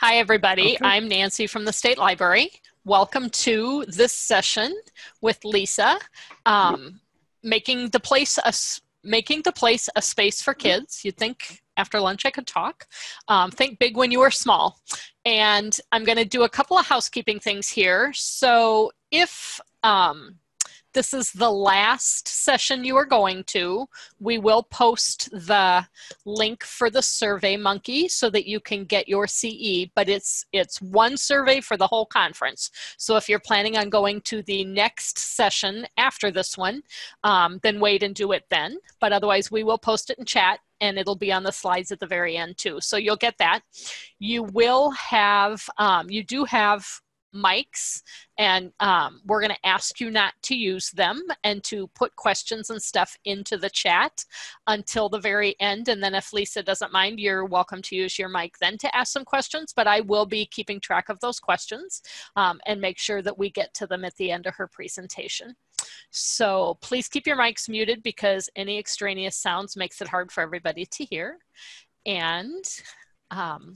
Hi, everybody. Okay. I'm Nancy from the State Library. Welcome to this session with Lisa, making the place a space for kids. You'd think after lunch I could talk. Think big when you were small. And I'm going to do a couple of housekeeping things here. So if this is the last session you are going to, we will post the link for the Survey Monkey so that you can get your CE, but it's one survey for the whole conference. So if you're planning on going to the next session after this one, then wait and do it then. But otherwise, we will post it in chat, and it'll be on the slides at the very end too. So you'll get that. You will have, you do have mics, and we're going to ask you not to use them and to put questions and stuff into the chat until the very end. And then if Lisa doesn't mind, you're welcome to use your mic then to ask some questions, but I will be keeping track of those questions and make sure that we get to them at the end of her presentation. So please keep your mics muted because any extraneous sounds makes it hard for everybody to hear. And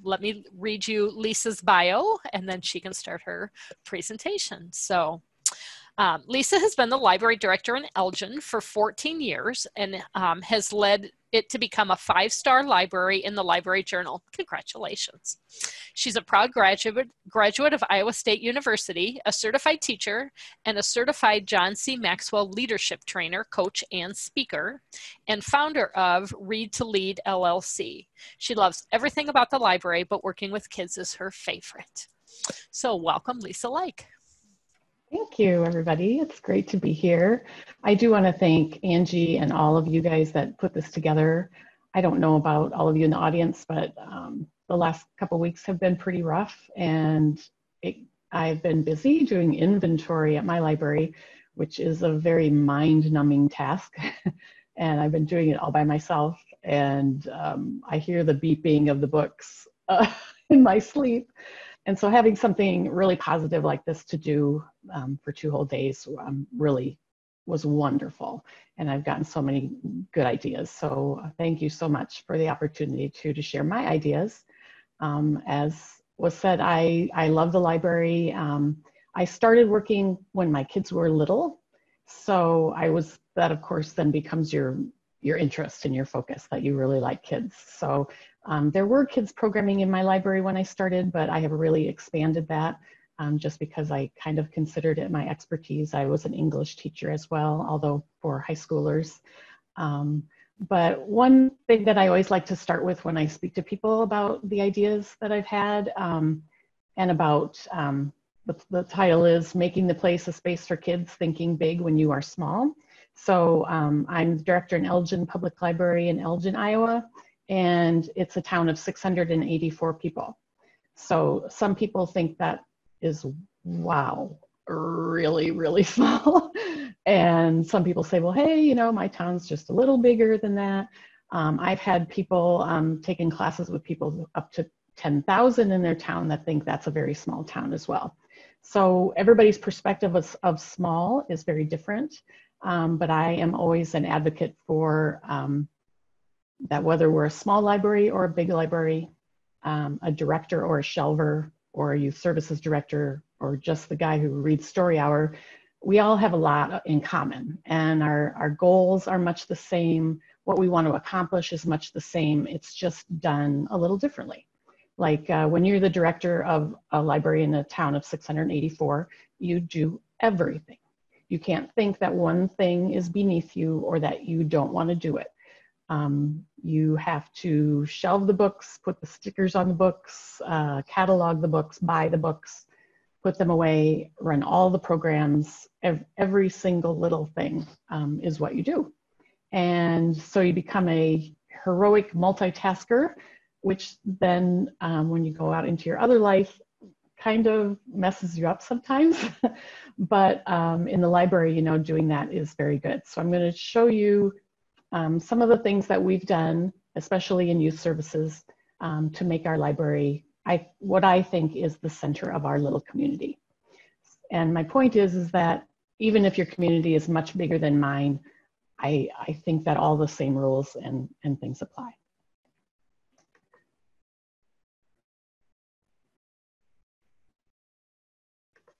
let me read you Lisa's bio, and then she can start her presentation. So Lisa has been the library director in Elgin for 14 years and has led it to become a 5-star library in the Library Journal. Congratulations. She's a proud graduate of Iowa State University, a certified teacher, and a certified John C. Maxwell leadership trainer, coach, and speaker, and founder of Read to Lead LLC. She loves everything about the library, but working with kids is her favorite. So welcome, Lisa Leuck. Thank you, everybody. It's great to be here. I do want to thank Angie and all of you guys that put this together. I don't know about all of you in the audience, but the last couple of weeks have been pretty rough, and I've been busy doing inventory at my library, which is a very mind-numbing task. And I've been doing it all by myself, and I hear the beeping of the books in my sleep. And so having something really positive like this to do for 2 whole days really was wonderful. And I've gotten so many good ideas. So thank you so much for the opportunity to share my ideas. As was said, I love the library. I started working when my kids were little. So that of course then becomes your interest and your focus, that you really like kids. So there were kids programming in my library when I started, but I have really expanded that just because I kind of considered it my expertise. I was an English teacher as well, although for high schoolers. But one thing that I always like to start with when I speak to people about the ideas that I've had and about the title is Making the Place a Space for Kids, Thinking Big When You Are Small. So I'm the director in Elgin Public Library in Elgin, Iowa, and it's a town of 684 people. So some people think that is, wow, really, really small. And some people say, well, hey, you know, my town's just a little bigger than that. I've had people taking classes with people up to 10,000 in their town that think that's a very small town as well. So everybody's perspective of small is very different. But I am always an advocate for that whether we're a small library or a big library, a director or a shelver or a youth services director or just the guy who reads story hour, we all have a lot in common, and our goals are much the same. What we want to accomplish is much the same. It's just done a little differently. Like when you're the director of a library in a town of 684, you do everything. You can't think that one thing is beneath you or that you don't want to do it. You have to shelve the books, put the stickers on the books, catalog the books, buy the books, put them away, run all the programs. Every single little thing is what you do. And so you become a heroic multitasker, which then when you go out into your other life, kind of messes you up sometimes. But in the library, you know, doing that is very good. So I'm going to show you some of the things that we've done, especially in youth services, to make our library what I think is the center of our little community. And my point is that even if your community is much bigger than mine, I think that all the same rules and things apply.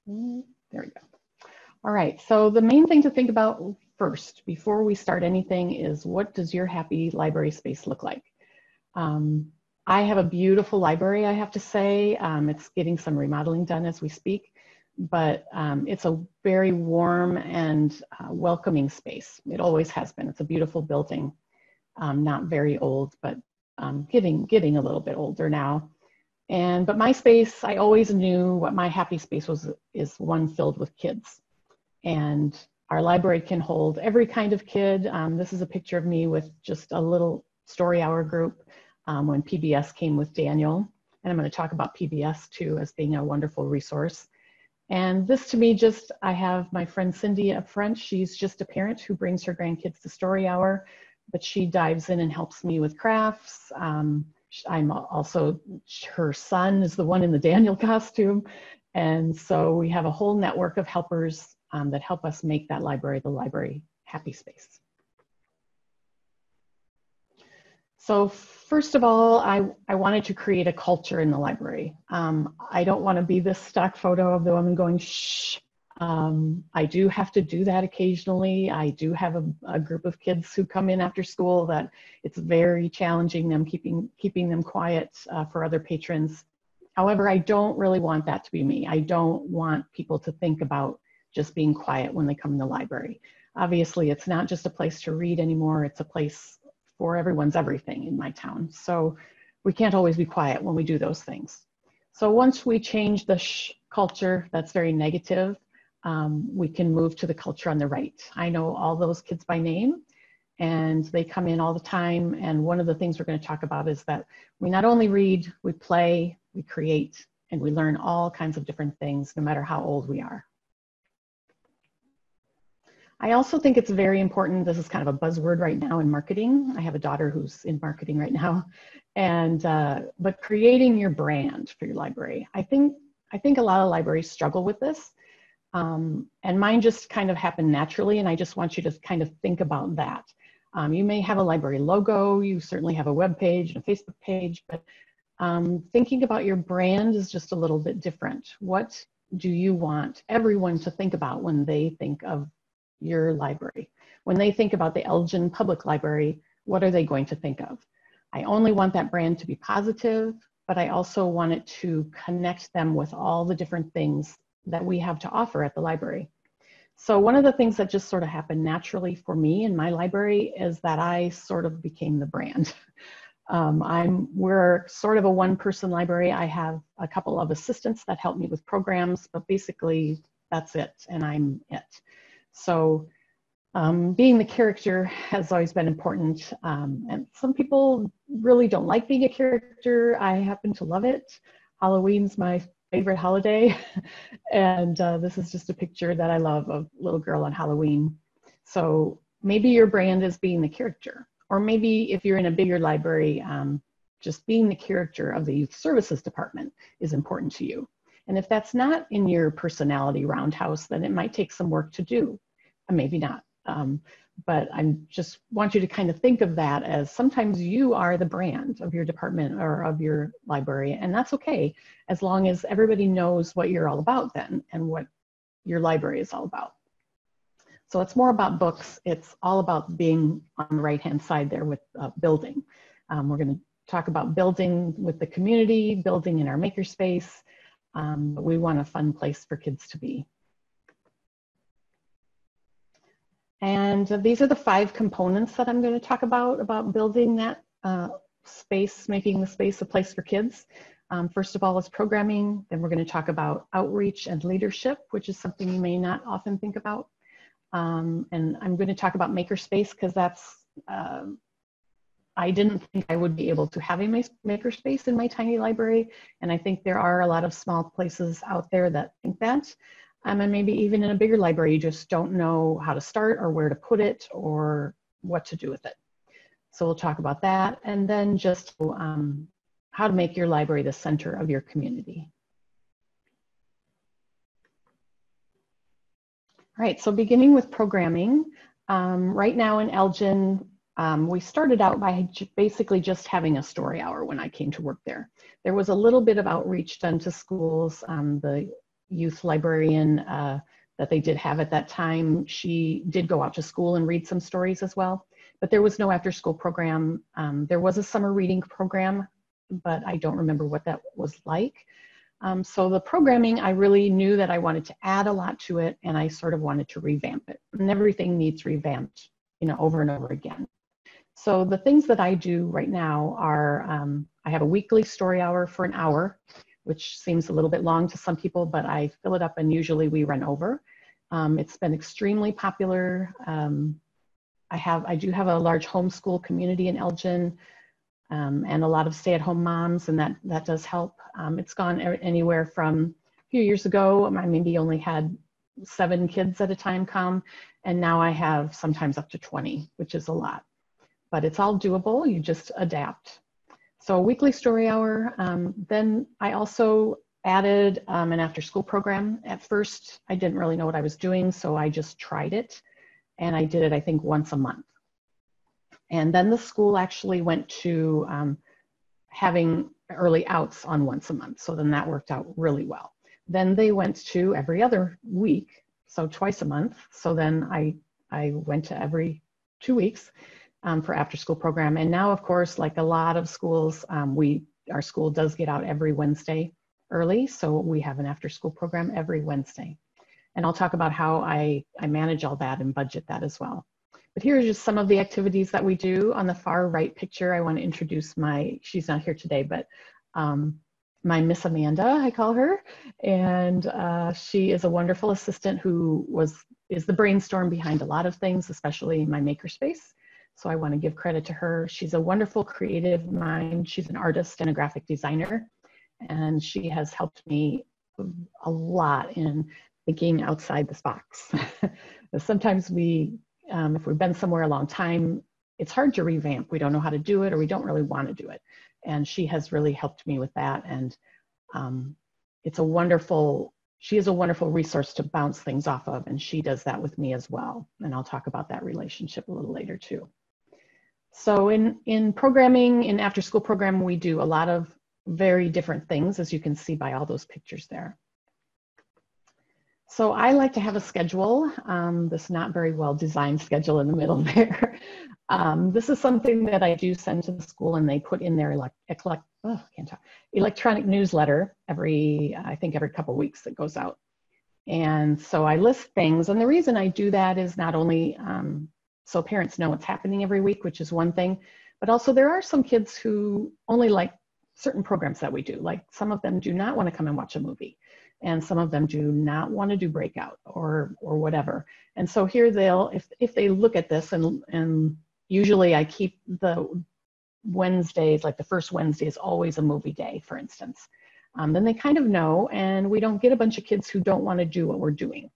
There we go. All right, so the main thing to think about first before we start anything is, what does your happy library space look like? I have a beautiful library, I have to say. It's getting some remodeling done as we speak, but it's a very warm and welcoming space. It always has been. It's a beautiful building, not very old, but getting a little bit older now. But my space, I always knew what my happy space was, is one filled with kids. And our library can hold every kind of kid. This is a picture of me with just a little story hour group when PBS came with Daniel. And I'm going to talk about PBS too as being a wonderful resource. And this to me, I have my friend Cindy up front. She's just a parent who brings her grandkids to story hour, but she dives in and helps me with crafts. I'm also, her son is the one in the Daniel costume. And so we have a whole network of helpers that help us make that library the library happy space. So first of all, I wanted to create a culture in the library. I don't want to be this stock photo of the woman going, shh. I do have to do that occasionally. I do have a group of kids who come in after school that it's very challenging them, keeping them quiet for other patrons. However, I don't really want that to be me. I don't want people to think about just being quiet when they come in the library. Obviously, it's not just a place to read anymore. It's a place for everyone's everything in my town. So we can't always be quiet when we do those things. So once we change the shh culture, that's very negative, we can move to the culture on the right. I know all those kids by name, and they come in all the time. And one of the things we're going to talk about is that we not only read, we play, we create, and we learn all kinds of different things, no matter how old we are. I also think it's very important, this is kind of a buzzword right now in marketing. I have a daughter who's in marketing right now, but creating your brand for your library. I think a lot of libraries struggle with this, and mine just kind of happened naturally, and I just want you to kind of think about that. You may have a library logo, you certainly have a web page and a Facebook page, but thinking about your brand is just a little bit different. What do you want everyone to think about when they think of your library? When they think about the Elgin Public Library, what are they going to think of? I only want that brand to be positive, but I also want it to connect them with all the different things that we have to offer at the library. So one of the things that just sort of happened naturally for me in my library is that I sort of became the brand. We're sort of a one-person library. I have a couple of assistants that help me with programs, but basically that's it, and I'm it. So being the character has always been important. And some people really don't like being a character. I happen to love it. Halloween's my favorite holiday. And this is just a picture that I love of a little girl on Halloween. So maybe your brand is being the character. Or maybe if you're in a bigger library, just being the character of the youth services department is important to you. And if that's not in your personality roundhouse, then it might take some work to do, and maybe not. But I just want you to kind of think of that as sometimes you are the brand of your department or of your library, and that's okay, as long as everybody knows what you're all about then and what your library is all about. So it's more about books. It's all about being on the right-hand side there with building. We're going to talk about building with the community, building in our makerspace. But we want a fun place for kids to be. And these are the 5 components that I'm going to talk about building that space, making the space a place for kids. First of all is programming. Then we're going to talk about outreach and leadership, which is something you may not often think about. And I'm going to talk about Makerspace because that's, I didn't think I would be able to have a makerspace in my tiny library. And I think there are a lot of small places out there that think that. And maybe even in a bigger library, you just don't know how to start or where to put it or what to do with it. So we'll talk about that. And then just how to make your library the center of your community. All right, so beginning with programming, right now in Elgin, we started out by basically just having a story hour when I came to work there. There was a little bit of outreach done to schools. The youth librarian that they did have at that time, she did go out to school and read some stories as well, but there was no after school program. There was a summer reading program, but I don't remember what that was like. So the programming, I really knew that I wanted to add a lot to it, and I sort of wanted to revamp it. And everything needs revamped, you know, over and over again. So the things that I do right now are, I have a weekly story hour for an hour, which seems a little bit long to some people, but I fill it up and usually we run over. It's been extremely popular. I do have a large homeschool community in Elgin, and a lot of stay-at-home moms, and that does help. It's gone anywhere from a few years ago, I maybe only had 7 kids at a time come, and now I have sometimes up to 20, which is a lot. But it's all doable, you just adapt. So weekly story hour. Then I also added an after-school program. At first, I didn't really know what I was doing, so I just tried it, and I did it, I think, once a month. And then the school actually went to having early outs on once a month. So then that worked out really well. Then they went to every other week, so twice a month. So then I went to every 2 weeks for after school program. And now, of course, like a lot of schools, our school does get out every Wednesday early. So we have an after school program every Wednesday. And I'll talk about how I manage all that and budget that as well. But here are just some of the activities that we do. On the far right picture, I want to introduce she's not here today, but my Miss Amanda, I call her. And she is a wonderful assistant who is the brainstorm behind a lot of things, especially my Makerspace. So I want to give credit to her. She's a wonderful creative mind. She's an artist and a graphic designer. And she has helped me a lot in thinking outside this box. Sometimes if we've been somewhere a long time, it's hard to revamp. We don't know how to do it, or we don't really want to do it. And she has really helped me with that. And she is a wonderful resource to bounce things off of. And she does that with me as well. And I'll talk about that relationship a little later too. So in programming, in after school program, we do a lot of very different things, as you can see by all those pictures there. So I like to have a schedule, this not very well designed schedule in the middle there. This is something that I do send to the school, and they put in their electronic newsletter I think every couple weeks that goes out. And so I list things, and the reason I do that is not only so parents know what's happening every week, which is one thing, but also there are some kids who only like certain programs that we do. Like some of them do not want to come and watch a movie, and some of them do not want to do breakout or whatever. And so here if they look at this, and usually I keep the Wednesdays, like the first Wednesday is always a movie day, for instance. Then they kind of know, and we don't get a bunch of kids who don't want to do what we're doing.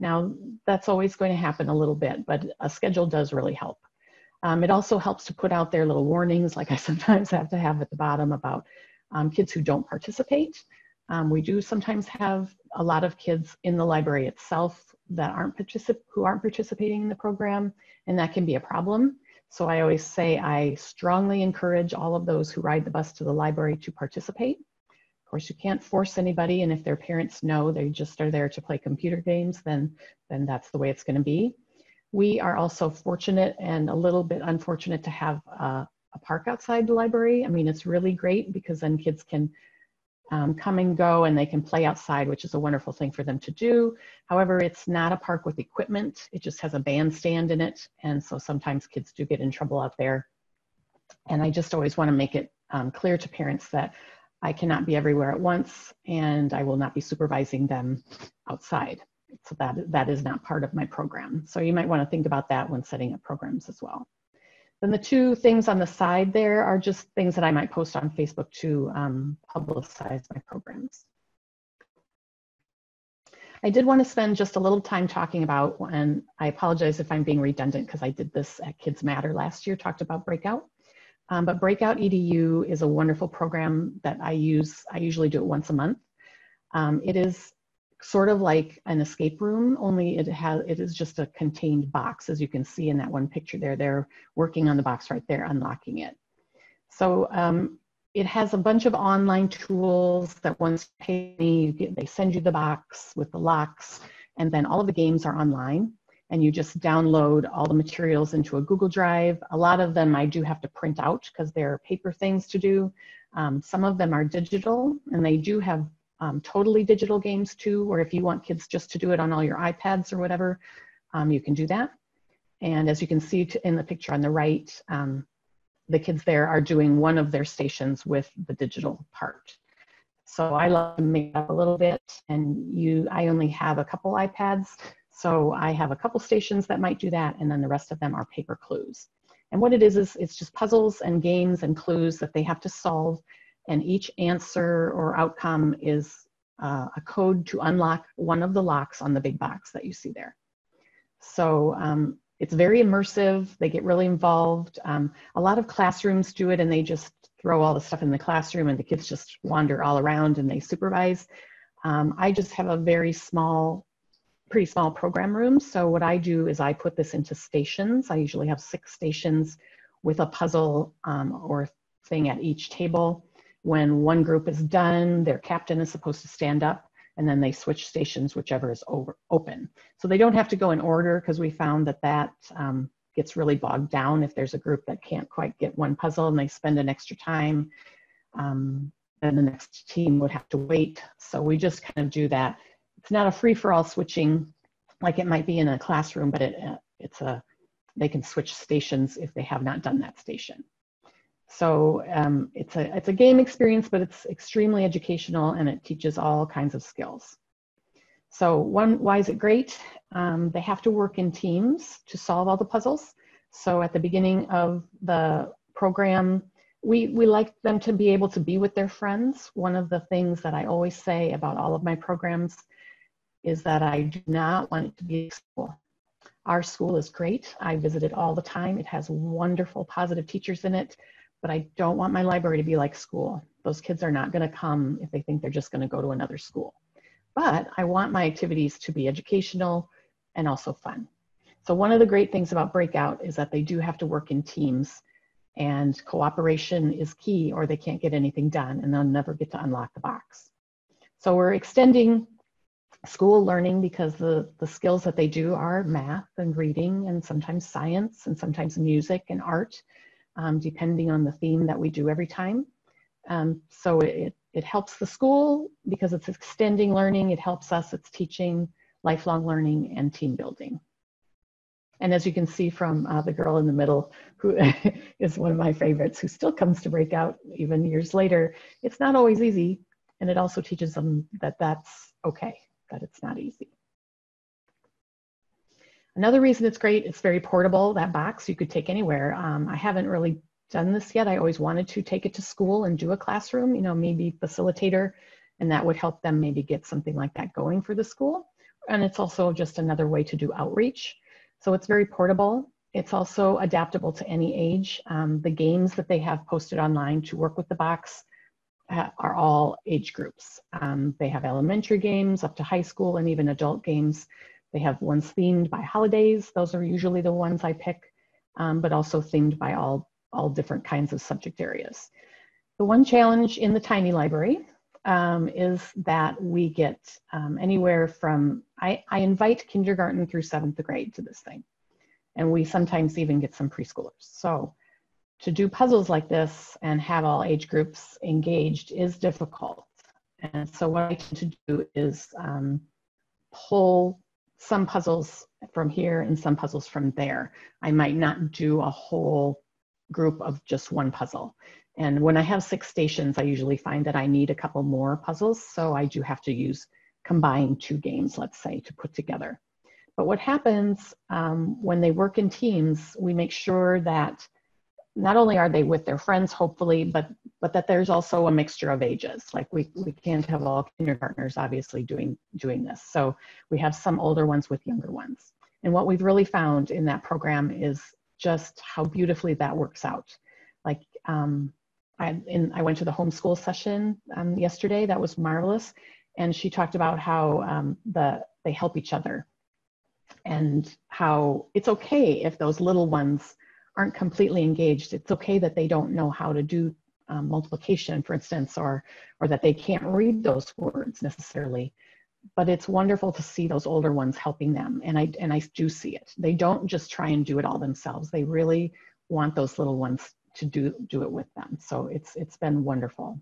Now, that's always going to happen a little bit, but a schedule does really help. It also helps to put out their little warnings, like I sometimes have to have at the bottom, about kids who don't participate. We do sometimes have a lot of kids in the library itself that who aren't participating in the program, and that can be a problem. So I always say I strongly encourage all of those who ride the bus to the library to participate. Of course, you can't force anybody, and if their parents know they just are there to play computer games, then that's the way it's going to be. We are also fortunate and a little bit unfortunate to have a park outside the library. I mean, it's really great because then kids can come and go, and they can play outside, which is a wonderful thing for them to do. However, it's not a park with equipment. It just has a bandstand in it. And so sometimes kids do get in trouble out there. And I just always want to make it clear to parents that I cannot be everywhere at once, and I will not be supervising them outside. So that is not part of my program. So you might want to think about that when setting up programs as well. Then the 2 things on the side there are just things that I might post on Facebook to publicize my programs. I did want to spend just a little time talking about, and I apologize if I'm being redundant because I did this at Kids Matter last year, talked about Breakout. But Breakout EDU is a wonderful program that I use. I usually do it once a month. It is sort of like an escape room, only it is just a contained box, as you can see in that one picture there. They're working on the box right there, unlocking it. So it has a bunch of online tools that once you pay, they send you the box with the locks, and then all of the games are online, and you just download all the materials into a Google Drive. A lot of them I do have to print out because they're paper things to do. Some of them are digital, and they do have totally digital games too, or if you want kids just to do it on all your iPads or whatever, you can do that. And as you can see in the picture on the right, the kids there are doing one of their stations with the digital part. So I love to make up a little bit, and I only have a couple iPads, so I have a couple stations that might do that, and then the rest of them are paper clues. And what it is it's just puzzles and games and clues that they have to solve, and each answer or outcome is a code to unlock one of the locks on the big box that you see there. So it's very immersive. They get really involved. A lot of classrooms do it, and they just throw all the stuff in the classroom, and the kids just wander all around and they supervise. I just have a pretty small program room. So what I do is I put this into stations. I usually have 6 stations with a puzzle or thing at each table. When one group is done, their captain is supposed to stand up, and then they switch stations, whichever is open. So they don't have to go in order, because we found that gets really bogged down if there's a group that can't quite get one puzzle and they spend an extra time. Then the next team would have to wait. So we just kind of do that. It's not a free-for-all switching like it might be in a classroom, but they can switch stations if they have not done that station. So it's a game experience, but it's extremely educational, and it teaches all kinds of skills. So why is it great? They have to work in teams to solve all the puzzles. So at the beginning of the program, we like them to be able to be with their friends. One of the things that I always say about all of my programs is that I do not want it to be a school. Our school is great. I visit it all the time. It has wonderful, positive teachers in it, but I don't want my library to be like school. Those kids are not going to come if they think they're just going to go to another school. But I want my activities to be educational and also fun. So one of the great things about Breakout is that they do have to work in teams, and cooperation is key, or they can't get anything done and they'll never get to unlock the box. So we're extending school learning because the skills that they do are math and reading and sometimes science and sometimes music and art, depending on the theme that we do every time. So it helps the school because it's extending learning. It helps us, it's teaching lifelong learning and team building. And as you can see from the girl in the middle, who is one of my favorites, who still comes to Breakout even years later, it's not always easy. And it also teaches them that that's okay, that it's not easy. Another reason it's great, it's very portable. That box you could take anywhere. I haven't really done this yet. I always wanted to take it to school and do a classroom, maybe facilitator, and that would help them maybe get something like that going for the school. And it's also just another way to do outreach. So it's very portable. It's also adaptable to any age. The games that they have posted online to work with the box are all age groups. They have elementary games up to high school and even adult games. They have ones themed by holidays. Those are usually the ones I pick, but also themed by all different kinds of subject areas. The one challenge in the tiny library is that we get anywhere from, I invite kindergarten through 7th grade to this thing. And we sometimes even get some preschoolers. So to do puzzles like this and have all age groups engaged is difficult. And so what I tend to do is pull some puzzles from here and some puzzles from there. I might not do a whole group of just one puzzle. And when I have 6 stations, I usually find that I need a couple more puzzles. So I do have to combine 2 games, let's say, to put together. But what happens when they work in teams, we make sure that not only are they with their friends, hopefully, but that there's also a mixture of ages. Like we can't have all kindergartners obviously doing this. So we have some older ones with younger ones. And what we've really found in that program is just how beautifully that works out. Like I went to the homeschool session yesterday. That was marvelous. And she talked about how they help each other and how it's okay if those little ones aren't completely engaged. It's okay that they don't know how to do multiplication, for instance, or that they can't read those words necessarily. But it's wonderful to see those older ones helping them, and I do see it. They don't just try and do it all themselves. They really want those little ones to do it with them. So it's been wonderful.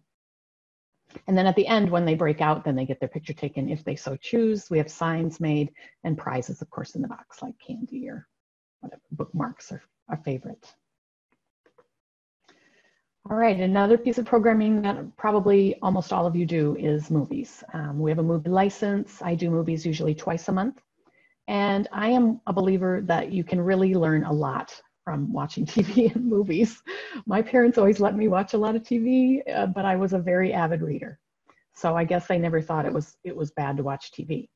And then at the end, when they break out, then they get their picture taken if they so choose. We have signs made and prizes, of course, in the box, like candy or whatever. Bookmarks are a favorite. All right, another piece of programming that probably almost all of you do is movies. We have a movie license. I do movies usually twice a month. And I am a believer that you can really learn a lot from watching TV and movies. My parents always let me watch a lot of TV, but I was a very avid reader. So I guess they never thought it was bad to watch TV.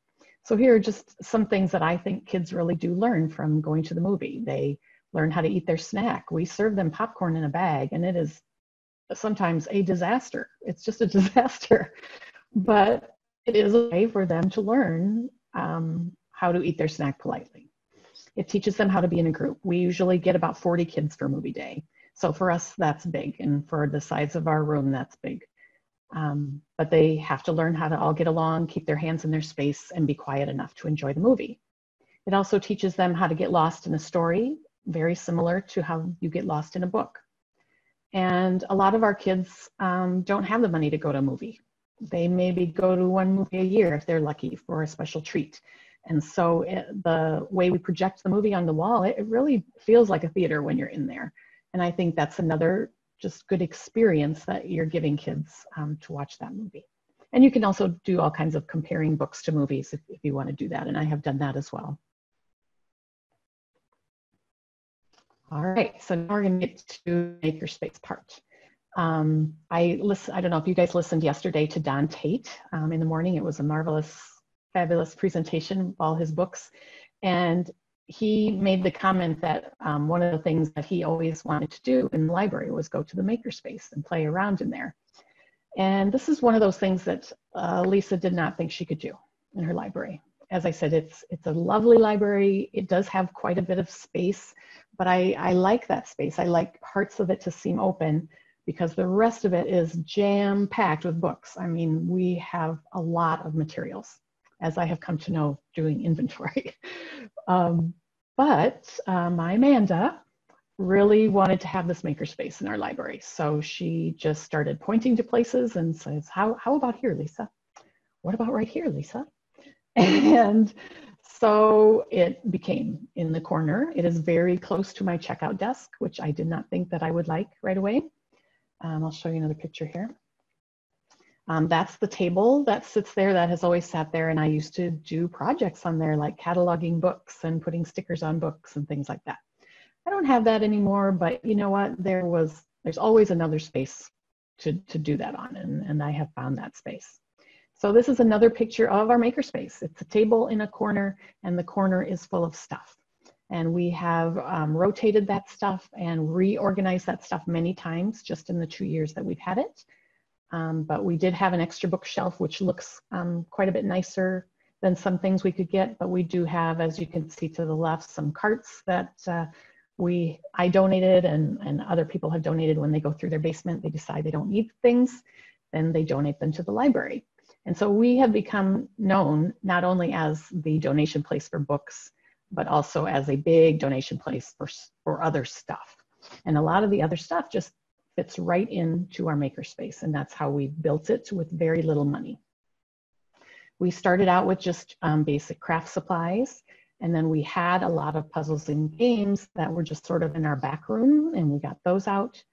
So here are just some things that I think kids really do learn from going to the movie. They learn how to eat their snack. We serve them popcorn in a bag, and it is sometimes a disaster. It's just a disaster. But it is a way for them to learn how to eat their snack politely. It teaches them how to be in a group. We usually get about 40 kids for movie day. So for us, that's big. And for the size of our room, that's big. But they have to learn how to all get along, keep their hands in their space, and be quiet enough to enjoy the movie. It also teaches them how to get lost in a story, very similar to how you get lost in a book. And a lot of our kids don't have the money to go to a movie. They maybe go to one movie a year if they're lucky for a special treat. And so the way we project the movie on the wall, it really feels like a theater when you're in there. And I think that's another just good experience that you're giving kids to watch that movie. And you can also do all kinds of comparing books to movies if you want to do that. And I have done that as well. All right, so now we're going to get to Makerspace part. I don't know if you guys listened yesterday to Don Tate in the morning. It was a marvelous, fabulous presentation of all his books. And he made the comment that one of the things that he always wanted to do in the library was go to the Makerspace and play around in there. And this is one of those things that Lisa did not think she could do in her library. As I said, it's a lovely library. It does have quite a bit of space, but I like that space. I like parts of it to seem open because the rest of it is jam-packed with books. I mean, we have a lot of materials, as I have come to know doing inventory. But my Amanda really wanted to have this makerspace in our library. So she just started pointing to places and says, how about here, Lisa? What about right here, Lisa? And so it became in the corner. It is very close to my checkout desk, which I did not think that I would like right away. I'll show you another picture here. That's the table that sits there that has always sat there, and I used to do projects on there like cataloging books and putting stickers on books and things like that. I don't have that anymore, but you know what? There's always another space to do that on, and I have found that space. So this is another picture of our makerspace. It's a table in a corner, and the corner is full of stuff. And we have rotated that stuff and reorganized that stuff many times just in the 2 years that we've had it. But we did have an extra bookshelf, which looks quite a bit nicer than some things we could get. But we do have, as you can see to the left, some carts that I donated and other people have donated when they go through their basement. They decide they don't need things, then they donate them to the library. And so we have become known not only as the donation place for books, but also as a big donation place for other stuff. And a lot of the other stuff just fits right into our makerspace, and that's how we built it with very little money. We started out with just basic craft supplies, and then we had a lot of puzzles and games that were just sort of in our back room, and we got those out.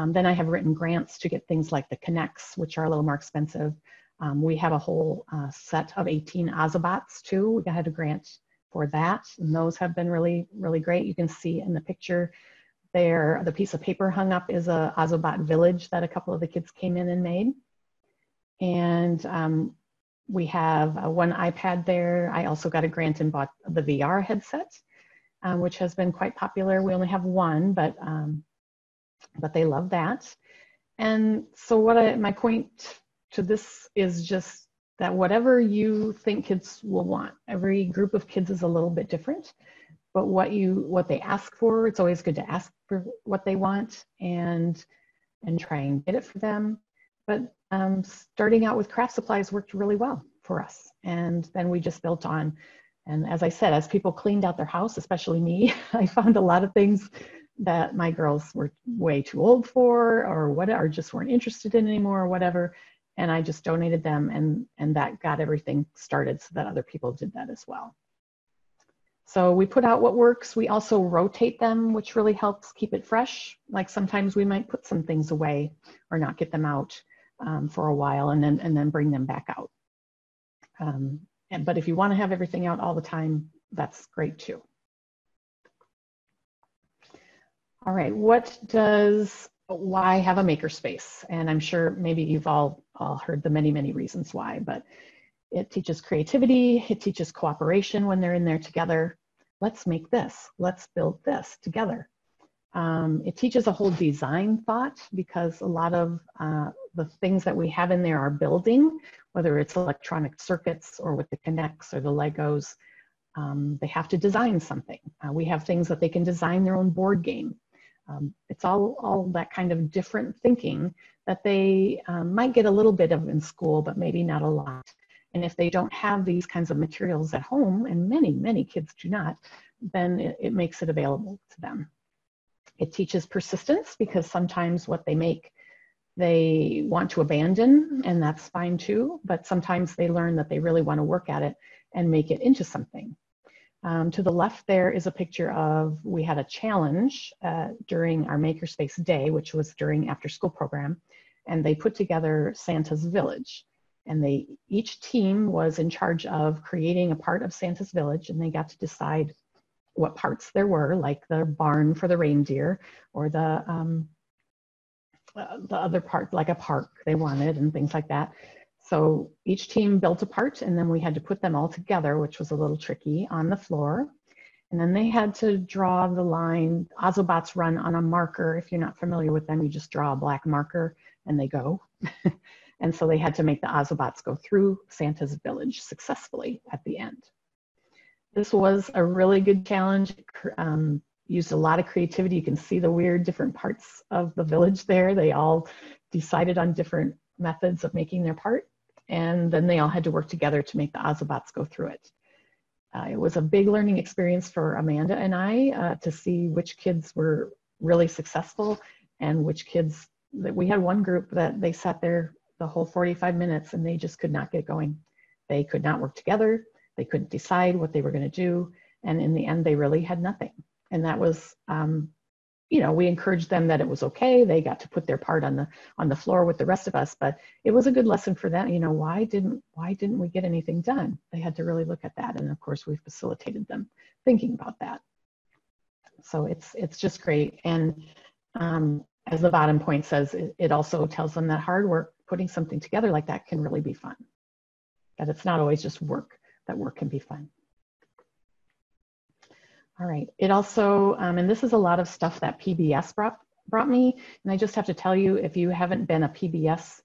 Then I have written grants to get things like the Connects, which are a little more expensive. We have a whole set of 18 Ozobots too. We had a grant for that, and those have been really, really great. You can see in the picture there, the piece of paper hung up is a Ozobot village that a couple of the kids came in and made. And we have one iPad there. I also got a grant and bought the VR headset, which has been quite popular. We only have one, but they love that. And so my point to this is just that whatever you think kids will want, every group of kids is a little bit different, but what they ask for, it's always good to ask for what they want. And and try and get it for them. But starting out with craft supplies worked really well for us. And then we just built on. And as I said, as people cleaned out their house, especially me, I found a lot of things that my girls were way too old for, or just weren't interested in anymore, or whatever. And I just donated them, and that got everything started so that other people did that as well. So we put out what works. We also rotate them, which really helps keep it fresh. Like sometimes we might put some things away or not get them out for a while, and then bring them back out. But if you want to have everything out all the time, that's great too. All right, why have a makerspace? And I'm sure maybe you've all heard the many, many reasons why, but it teaches creativity, it teaches cooperation when they're in there together. Let's make this, let's build this together. It teaches a whole design thought, because a lot of the things that we have in there are building, whether it's electronic circuits or with the Connects or the Legos. They have to design something. We have things that they can design their own board game. It's all that kind of different thinking that they might get a little bit of in school, but maybe not a lot. And if they don't have these kinds of materials at home, and many, many kids do not, then it makes it available to them. It teaches persistence, because sometimes what they make, they want to abandon, and that's fine too, but sometimes they learn that they really want to work at it and make it into something. To the left there is a picture of, we had a challenge during our Makerspace Day, which was during after school program, and they put together Santa's Village. And each team was in charge of creating a part of Santa's Village, and they got to decide what parts there were, like the barn for the reindeer, or the other part, like a park they wanted, and things like that. So each team built a part, and then we had to put them all together, which was a little tricky, on the floor. And then they had to draw the line. Ozobots run on a marker. If you're not familiar with them, you just draw a black marker and they go. And so they had to make the Ozobots go through Santa's Village successfully at the end. This was a really good challenge. Used a lot of creativity. You can see the weird different parts of the village there. They all decided on different methods of making their part, and then they all had to work together to make the Ozobots go through it. It was a big learning experience for Amanda and I to see which kids were really successful and which kids, that we had one group that they sat there the whole 45 minutes and they just could not get going. They could not work together. They couldn't decide what they were going to do. And in the end, they really had nothing. And that was, you know, we encouraged them that it was okay. They got to put their part on the floor with the rest of us, but it was a good lesson for them. You know, why didn't we get anything done? They had to really look at that. And of course, we facilitated them thinking about that. So it's just great. And as the bottom point says, it also tells them that hard work, putting something together like that, can really be fun. That it's not always just work, that work can be fun. All right, it also, and this is a lot of stuff that PBS brought me, and I just have to tell you, if you haven't been a PBS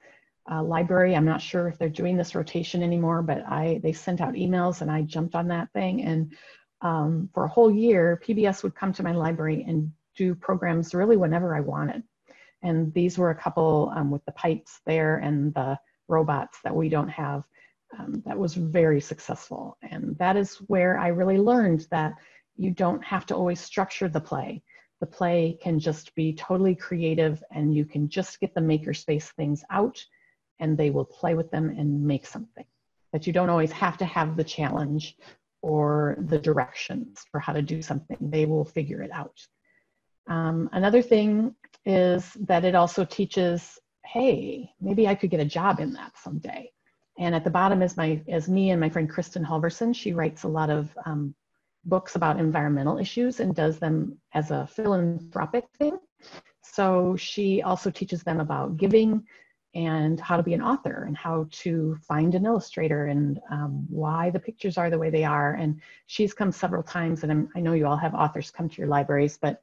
library, I'm not sure if they're doing this rotation anymore, but they sent out emails and I jumped on that thing, and for a whole year, PBS would come to my library and do programs really whenever I wanted. And these were a couple with the pipes there and the robots that we don't have. That was very successful, and that is where I really learned that you don't have to always structure the play. The play can just be totally creative, and you can just get the makerspace things out and they will play with them and make something. That you don't always have to have the challenge or the directions for how to do something. They will figure it out. Another thing is that it also teaches, hey, maybe I could get a job in that someday. And at the bottom is me and my friend Kristen Halverson. She writes a lot of books about environmental issues and does them as a philanthropic thing. So she also teaches them about giving and how to be an author and how to find an illustrator and why the pictures are the way they are. And she's come several times, and I know you all have authors come to your libraries, but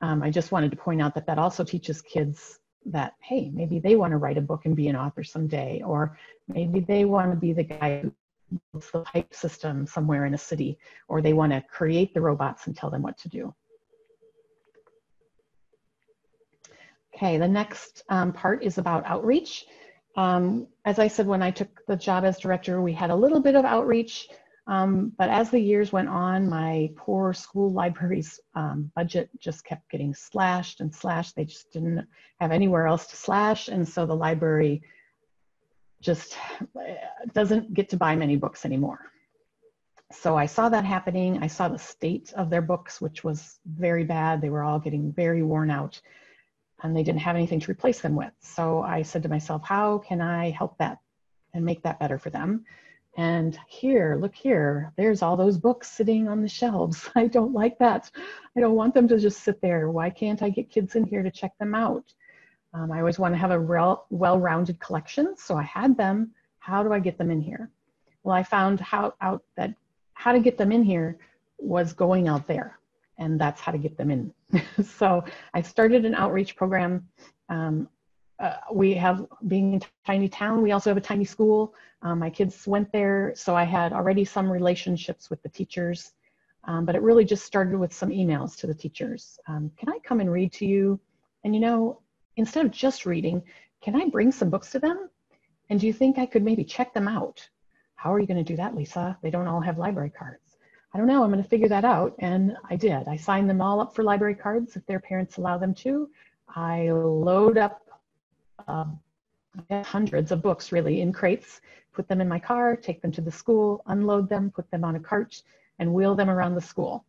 I just wanted to point out that that also teaches kids that, hey, maybe they want to write a book and be an author someday, or maybe they want to be the guy who builds the pipe system somewhere in a city, or they want to create the robots and tell them what to do. Okay, the next part is about outreach. As I said, when I took the job as director, we had a little bit of outreach, but as the years went on, my poor school library's budget just kept getting slashed and slashed. They just didn't have anywhere else to slash, and so the library just doesn't get to buy many books anymore. So I saw that happening. I saw the state of their books, which was very bad. They were all getting very worn out, and they didn't have anything to replace them with. So I said to myself, how can I help that and make that better for them? And here, look here, there's all those books sitting on the shelves. I don't like that. I don't want them to just sit there. Why can't I get kids in here to check them out? I always want to have a well-rounded collection, so I had them. How do I get them in here? Well, I found how to get them in here was going out there, and that's how to get them in. So I started an outreach program. We have, being in a tiny town, we also have a tiny school. My kids went there, so I had already some relationships with the teachers, but it really just started with some emails to the teachers. Can I come and read to you? And you know, instead of just reading, can I bring some books to them? And do you think I could maybe check them out? How are you going to do that, Lisa? They don't all have library cards. I don't know, I'm going to figure that out. And I did. I signed them all up for library cards if their parents allow them to. I load up hundreds of books really in crates, put them in my car, take them to the school, unload them, put them on a cart, and wheel them around the school.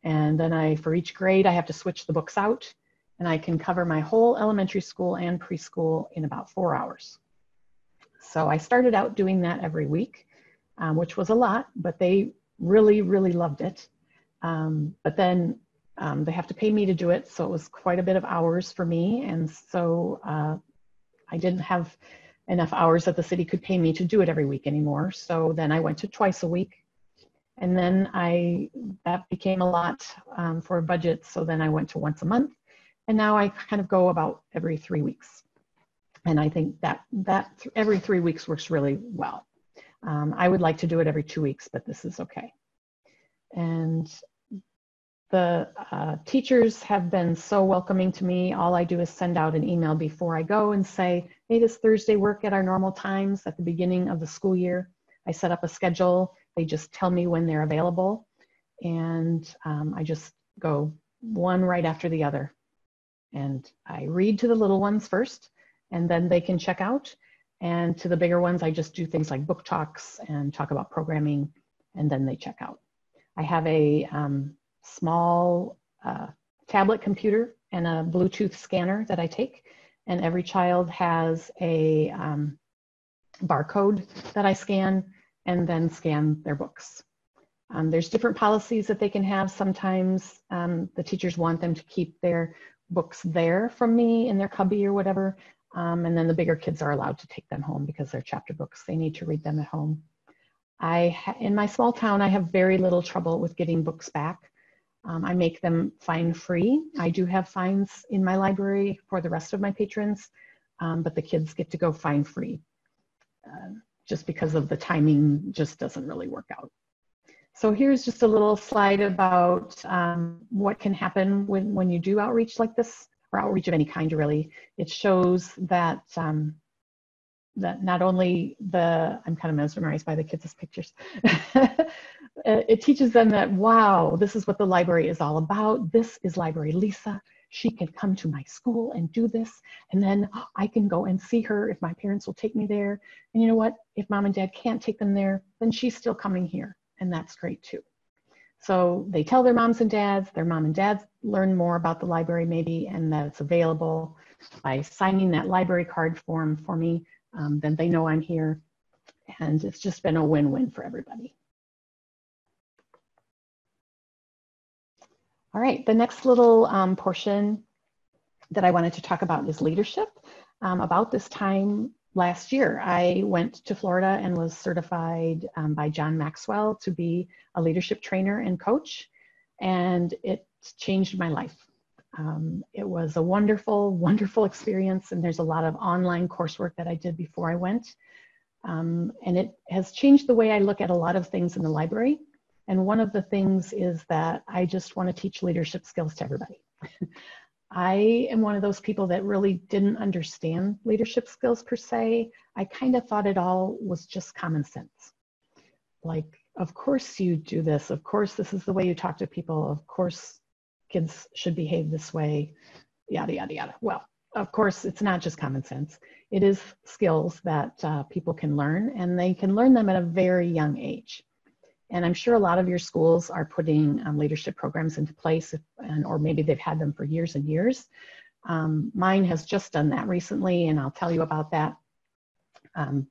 And then for each grade, I have to switch the books out, and I can cover my whole elementary school and preschool in about 4 hours. So I started out doing that every week, which was a lot, but they really, really loved it. But then they have to pay me to do it, so it was quite a bit of hours for me. And so I didn't have enough hours that the city could pay me to do it every week anymore. So then I went to twice a week. And then that became a lot for a budget. So then I went to once a month. And now I kind of go about every 3 weeks. And I think that every 3 weeks works really well. I would like to do it every 2 weeks, but this is okay. And the teachers have been so welcoming to me. All I do is send out an email before I go and say, hey, does Thursday work at our normal times at the beginning of the school year? I set up a schedule. They just tell me when they're available. And I just go one right after the other. And I read to the little ones first, and then they can check out. And to the bigger ones, I just do things like book talks and talk about programming, and then they check out. I have a small tablet computer and a Bluetooth scanner that I take, and every child has a barcode that I scan and then scan their books. There's different policies that they can have. Sometimes the teachers want them to keep their books there from me in their cubby or whatever, and then the bigger kids are allowed to take them home because they're chapter books. They need to read them at home. In my small town, I have very little trouble with getting books back. I make them fine free. I do have fines in my library for the rest of my patrons, but the kids get to go fine free. Just because of the timing just doesn't really work out. So here's just a little slide about what can happen when you do outreach like this, or outreach of any kind really. It shows that that not only I'm kind of mesmerized by the kids' pictures. It teaches them that, wow, this is what the library is all about. This is Library Lisa. She can come to my school and do this, and then I can go and see her if my parents will take me there. And you know what? If mom and dad can't take them there, then she's still coming here, and that's great too. So they tell their moms and dads, their mom and dads learn more about the library maybe, and that it's available by signing that library card form for me. Then they know I'm here, and it's just been a win-win for everybody. All right, the next little portion that I wanted to talk about is leadership. About this time last year, I went to Florida and was certified by John Maxwell to be a leadership trainer and coach, and it changed my life. It was a wonderful, wonderful experience, and there's a lot of online coursework that I did before I went. And it has changed the way I look at a lot of things in the library. And one of the things is that I just want to teach leadership skills to everybody. I am one of those people that really didn't understand leadership skills per se. I kind of thought it all was just common sense. Like, of course you do this. Of course this is the way you talk to people. Of course kids should behave this way, yada, yada, yada. Well, of course, it's not just common sense. It is skills that people can learn, and they can learn them at a very young age. And I'm sure a lot of your schools are putting leadership programs into place, or maybe they've had them for years and years. Mine has just done that recently, and I'll tell you about that.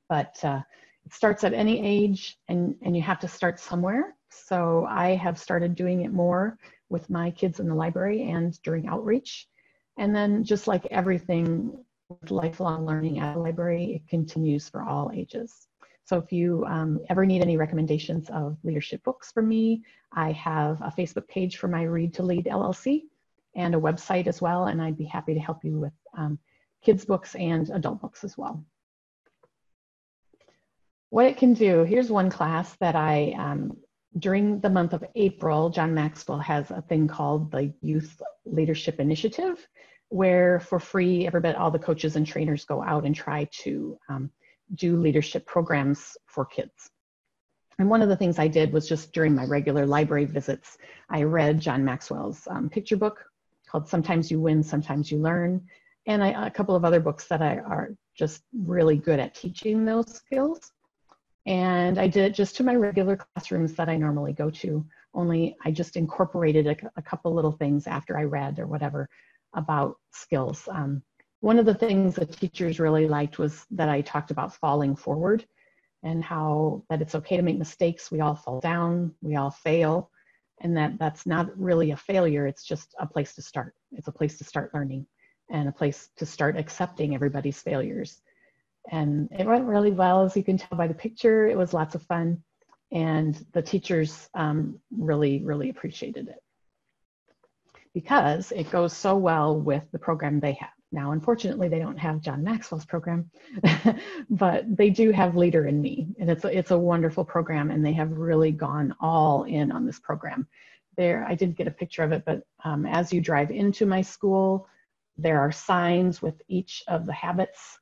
But it starts at any age, and you have to start somewhere. So I have started doing it more with my kids in the library and during outreach. And then just like everything with lifelong learning at the library, it continues for all ages. So if you ever need any recommendations of leadership books from me, I have a Facebook page for my Read to Lead LLC and a website as well, and I'd be happy to help you with kids books and adult books as well. What it can do, here's one class that during the month of April, John Maxwell has a thing called the Youth Leadership Initiative, where for free, all the coaches and trainers go out and try to do leadership programs for kids. And one of the things I did was just during my regular library visits, I read John Maxwell's picture book called Sometimes You Win, Sometimes You Learn, and a couple of other books that are just really good at teaching those skills. And I did it just to my regular classrooms that I normally go to, only I just incorporated a couple little things after I read or whatever about skills. One of the things that teachers really liked was that I talked about falling forward and how that it's okay to make mistakes. We all fall down, we all fail, and that's not really a failure. It's just a place to start. It's a place to start learning and a place to start accepting everybody's failures. And it went really well, as you can tell by the picture. It was lots of fun, and the teachers really, really appreciated it because it goes so well with the program they have. Now, unfortunately, they don't have John Maxwell's program, but they do have Leader in Me, and it's a wonderful program, and they have really gone all in on this program. I did get a picture of it, but as you drive into my school, there are signs with each of the habits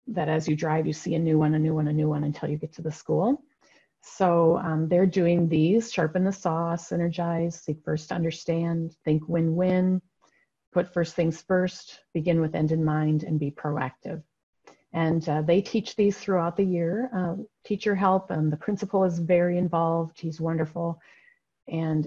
that as you drive, you see a new one, a new one, a new one until you get to the school. So they're doing these: sharpen the saw, synergize, seek first to understand, think win-win, put first things first, begin with end in mind, and be proactive. And they teach these throughout the year. Teacher help, and the principal is very involved. He's wonderful. And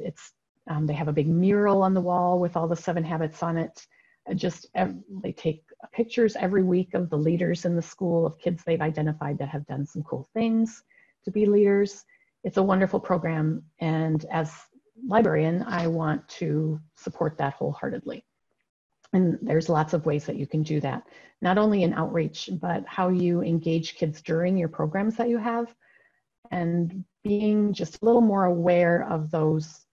they have a big mural on the wall with all the 7 habits on it. They take pictures every week of the leaders in the school, of kids they've identified that have done some cool things to be leaders. It's a wonderful program, and as librarian, I want to support that wholeheartedly. And there's lots of ways that you can do that, not only in outreach, but how you engage kids during your programs that you have, and being just a little more aware of those,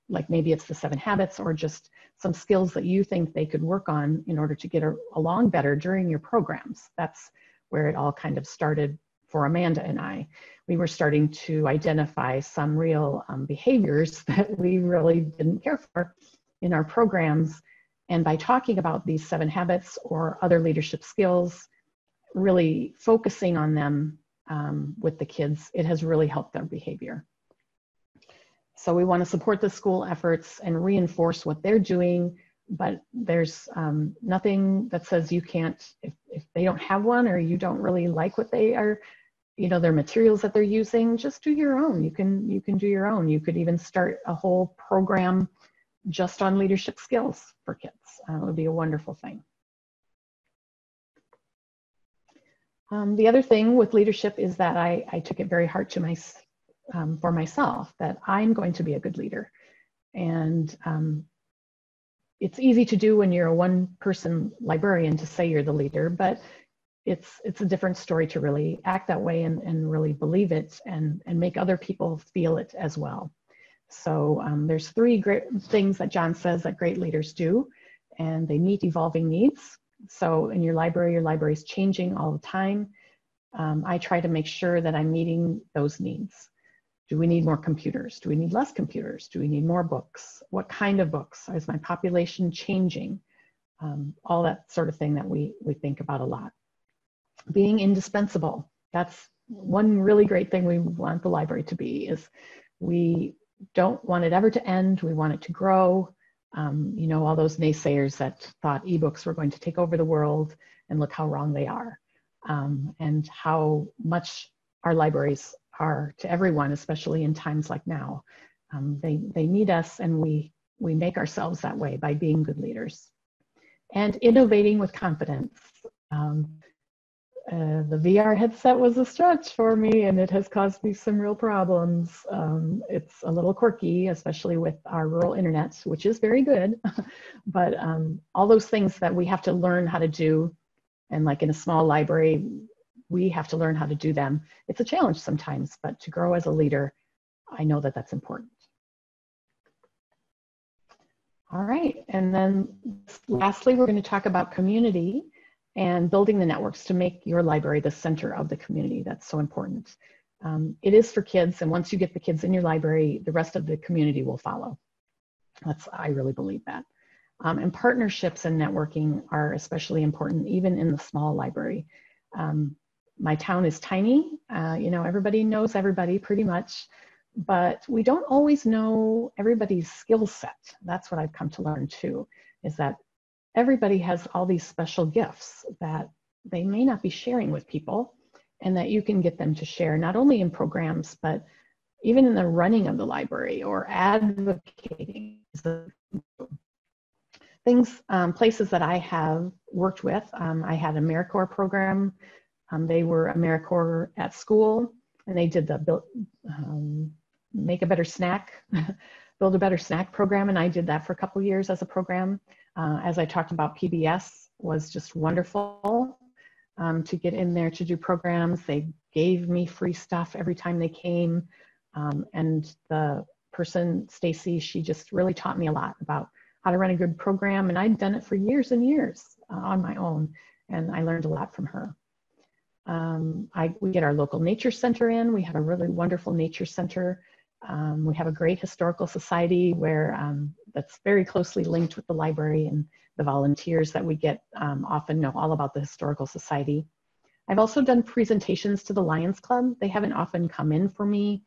like maybe it's the 7 habits or just some skills that you think they could work on in order to get along better during your programs. That's where it all kind of started for Amanda and I. We were starting to identify some real behaviors that we really didn't care for in our programs. And by talking about these 7 habits or other leadership skills, really focusing on them with the kids, it has really helped their behavior. So we want to support the school efforts and reinforce what they're doing, but there's nothing that says you can't, if they don't have one or you don't really like what they are, their materials that they're using, just do your own. You can do your own. You could even start a whole program just on leadership skills for kids. It would be a wonderful thing. The other thing with leadership is that I took it very hard to for myself, that I'm going to be a good leader. And it's easy to do when you're a one-person librarian to say you're the leader, but it's a different story to really act that way and really believe it and make other people feel it as well. So there's 3 great things that John says that great leaders do, and they meet evolving needs. So in your library is changing all the time. I try to make sure that I'm meeting those needs. Do we need more computers? Do we need less computers? Do we need more books? What kind of books? Is my population changing? all that sort of thing that we think about a lot. Being indispensable. That's one really great thing we want the library to be, is we don't want it ever to end. We want it to grow. You know, all those naysayers that thought ebooks were going to take over the world, and look how wrong they are. And how much our libraries are to everyone, especially in times like now. They need us, and we make ourselves that way by being good leaders. And innovating with confidence. The VR headset was a stretch for me, and it has caused me some real problems. It's a little quirky, especially with our rural internet, which is very good. But all those things that we have to learn how to do, and like in a small library, we have to learn how to do them. It's a challenge sometimes, but to grow as a leader, I know that that's important. All right, and then lastly, we're going to talk about community and building the networks to make your library the center of the community. That's so important. It is for kids, and once you get the kids in your library, the rest of the community will follow. I really believe that. And partnerships and networking are especially important, even in the small library. My town is tiny. You know, everybody knows everybody pretty much, but we don't always know everybody's skill set. That's what I've come to learn too, is that everybody has all these special gifts that they may not be sharing with people, and that you can get them to share, not only in programs, but even in the running of the library or advocating. Things, places that I have worked with, I had a AmeriCorps program. They were AmeriCorps at school, and they did the Make a Better Snack, Build a Better Snack program, and I did that for a couple years as a program. As I talked about, PBS was just wonderful to get in there to do programs. They gave me free stuff every time they came. And the person, Stacy, she just really taught me a lot about how to run a good program. And I'd done it for years and years on my own. And I learned a lot from her. We get our local nature center in. We have a really wonderful nature center. We have a great historical society where that's very closely linked with the library, and the volunteers that we get often know all about the historical society. I've also done presentations to the Lions Club. They haven't often come in for me,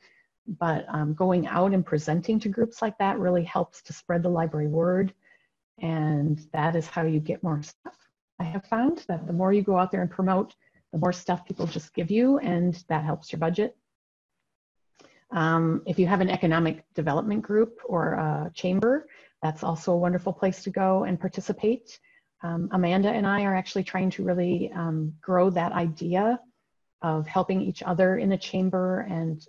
but going out and presenting to groups like that really helps to spread the library word, and that is how you get more stuff. I have found that the more you go out there and promote, the more stuff people just give you, and that helps your budget. If you have an economic development group or a chamber, that's also a wonderful place to go and participate. Amanda and I are actually trying to really grow that idea of helping each other in a chamber, and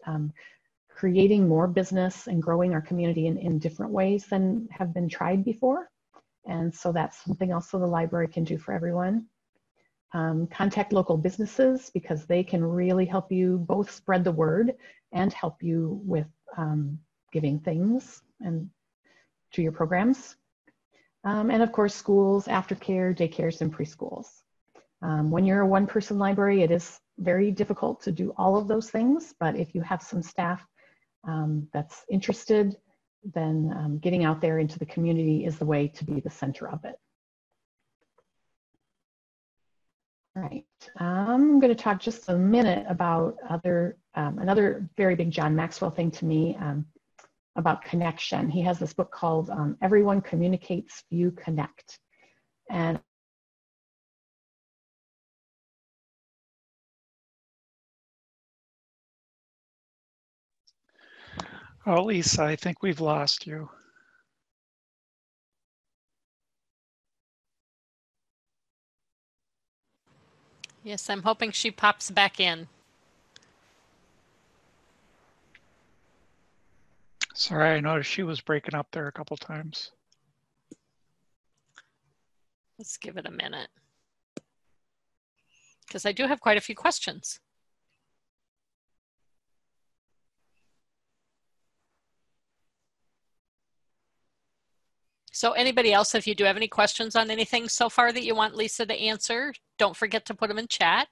creating more business and growing our community in different ways than have been tried before. And so that's something also the library can do for everyone. Contact local businesses, because they can really help you both spread the word and help you with giving things and to your programs. And of course, schools, aftercare, daycares, and preschools. When you're a one-person library, it is very difficult to do all of those things, but if you have some staff that's interested, then getting out there into the community is the way to be the center of it. All right, I'm going to talk just a minute about another very big John Maxwell thing to me, about connection. He has this book called Everyone Communicates, Few Connect. And oh, Lisa, I think we've lost you. Yes, I'm hoping she pops back in. Sorry, I noticed she was breaking up there a couple times. Let's give it a minute, because I do have quite a few questions. So anybody else, if you do have any questions on anything so far that you want Lisa to answer, don't forget to put them in chat.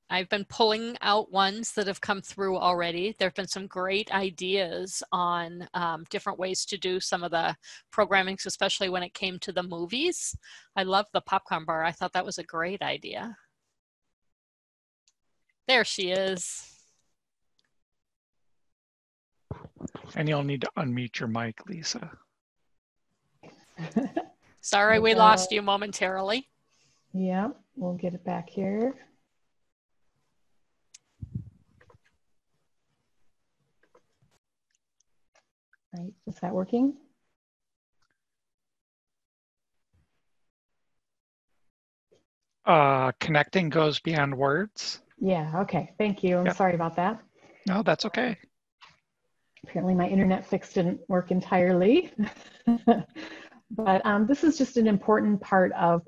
I've been pulling out ones that have come through already. There have been some great ideas on different ways to do some of the programmings, especially when it came to the movies. I love the popcorn bar. I thought that was a great idea. There she is. And you'll need to unmute your mic, Lisa. Sorry, we lost you momentarily. Yeah, we'll get it back here. Right, is that working? Connecting goes beyond words. Yeah, okay, thank you. I'm sorry about that. No, that's okay. Apparently my internet fix didn't work entirely. But this is just an important part of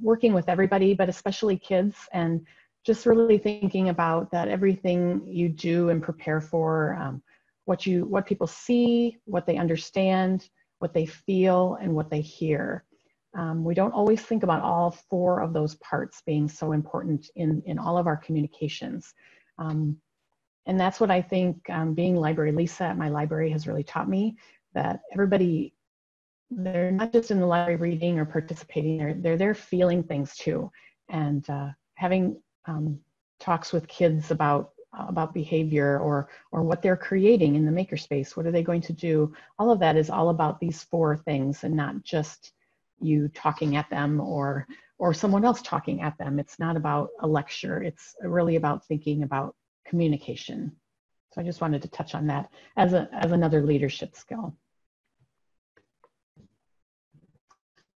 working with everybody, but especially kids, and just really thinking about that everything you do and prepare for, what people see, what they understand, what they feel, and what they hear. We don't always think about all 4 of those parts being so important in all of our communications. And that's what I think being Library Lisa at my library has really taught me, that everybody, they're not just in the library reading or participating, they're there feeling things too. And having talks with kids about behavior or what they're creating in the Makerspace, what are they going to do? All of that is all about these 4 things, and not just you talking at them or someone else talking at them. It's not about a lecture. It's really about thinking about communication. So I just wanted to touch on that as another leadership skill.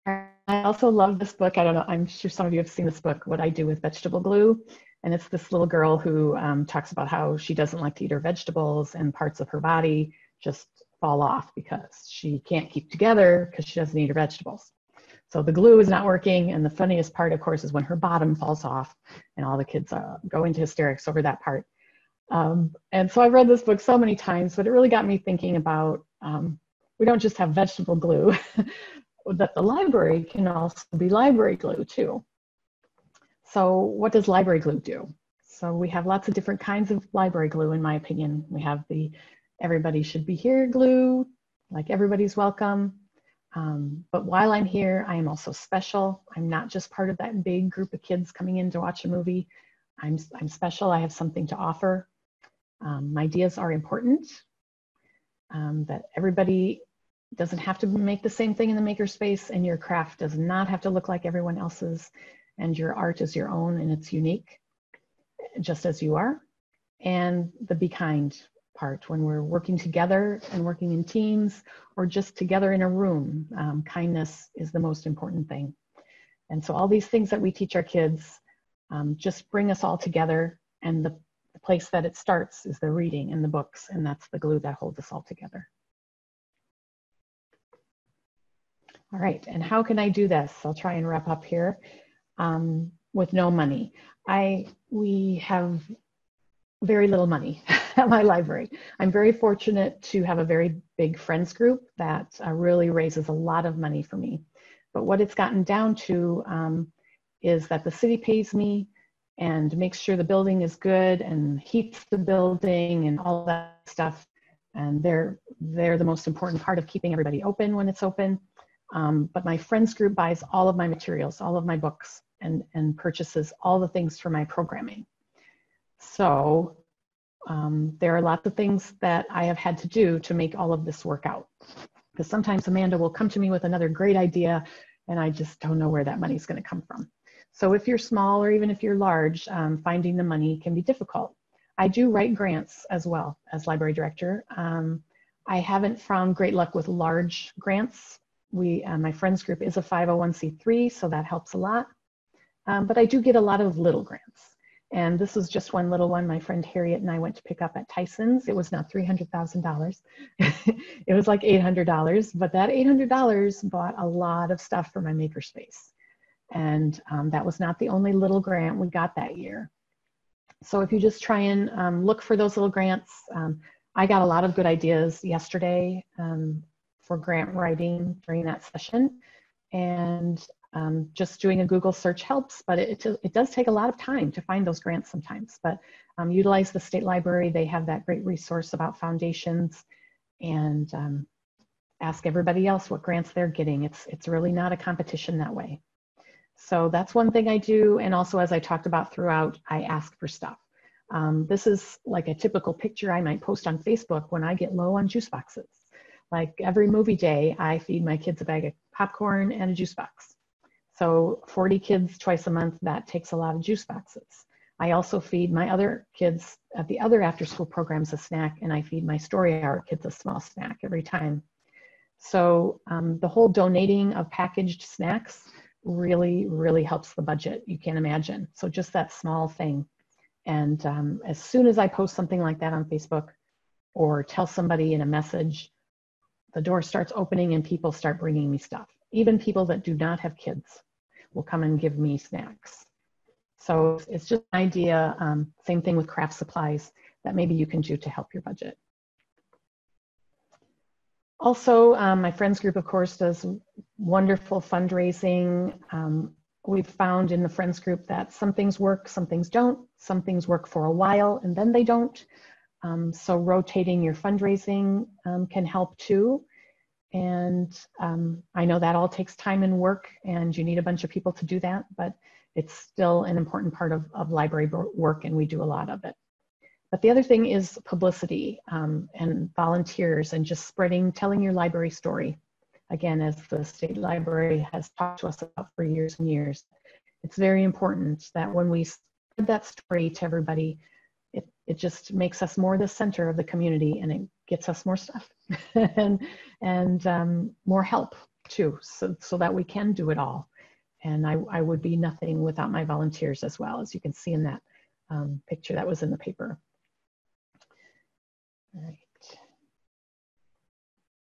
I also love this book. I don't know, I'm sure some of you have seen this book, What I Do with Vegetable Glue. And it's this little girl who talks about how she doesn't like to eat her vegetables and parts of her body just fall off because she can't keep together because she doesn't eat her vegetables. So the glue is not working. And the funniest part, of course, is when her bottom falls off and all the kids go into hysterics over that part. And so I've read this book so many times, but it really got me thinking about, we don't just have vegetable glue, that the library can also be library glue too. So what does library glue do? So we have lots of different kinds of library glue, in my opinion. We have the everybody should be here glue, like everybody's welcome. But while I'm here, I am also special. I'm not just part of that big group of kids coming in to watch a movie. I'm special. I have something to offer. My ideas are important. That everybody doesn't have to make the same thing in the Makerspace, and your craft does not have to look like everyone else's, and your art is your own and it's unique, just as you are. And the be kind part, when we're working together and working in teams or just together in a room, kindness is the most important thing. And so all these things that we teach our kids just bring us all together, and the place that it starts is the reading and the books, and that's the glue that holds us all together. All right, and how can I do this? I'll try and wrap up here. With no money. We have very little money at my library. I'm very fortunate to have a very big friends group that really raises a lot of money for me. But what it's gotten down to is that the city pays me and makes sure the building is good and heats the building and all that stuff. And they're the most important part of keeping everybody open when it's open. But my friends group buys all of my materials, all of my books, and purchases all the things for my programming. So there are lots of things that I have had to do to make all of this work out. Because sometimes Amanda will come to me with another great idea, and I just don't know where that money is going to come from. So if you're small or even if you're large, finding the money can be difficult. I do write grants as well as library director. I haven't found great luck with large grants. My friends group is a 501c3, so that helps a lot. But I do get a lot of little grants. And this is just one little one my friend Harriet and I went to pick up at Tyson's. It was not $300,000. It was like $800, but that $800 bought a lot of stuff for my Makerspace. And that was not the only little grant we got that year. So if you just try and look for those little grants, I got a lot of good ideas yesterday for grant writing during that session. And Just doing a Google search helps, but it does take a lot of time to find those grants sometimes. But utilize the state library. They have that great resource about foundations, and ask everybody else what grants they're getting. It's really not a competition that way. So that's one thing I do. And also, as I talked about throughout, I ask for stuff. This is like a typical picture I might post on Facebook when I get low on juice boxes. Like every movie day, I feed my kids a bag of popcorn and a juice box. So 40 kids twice a month, that takes a lot of juice boxes. I also feed my other kids at the other after school programs a snack, and I feed my story hour kids a small snack every time. So the whole donating of packaged snacks really, really helps the budget. You can't imagine. So just that small thing. And as soon as I post something like that on Facebook or tell somebody in a message, the door starts opening and people start bringing me stuff. Even people that do not have kids will come and give me snacks. So it's just an idea, same thing with craft supplies, that maybe you can do to help your budget. Also, my friends group, of course, does wonderful fundraising. We've found in the friends group that some things work, some things don't. Some things work for a while and then they don't. So rotating your fundraising can help too. And I know that all takes time and work, and you need a bunch of people to do that, but it's still an important part of library work, and we do a lot of it. But the other thing is publicity and volunteers, and just spreading, telling your library story. Again, as the state library has talked to us about for years and years, it's very important that when we spread that story to everybody, it just makes us more the center of the community, and it gets us more stuff and more help too, so that we can do it all. And I would be nothing without my volunteers as well, as you can see in that picture that was in the paper.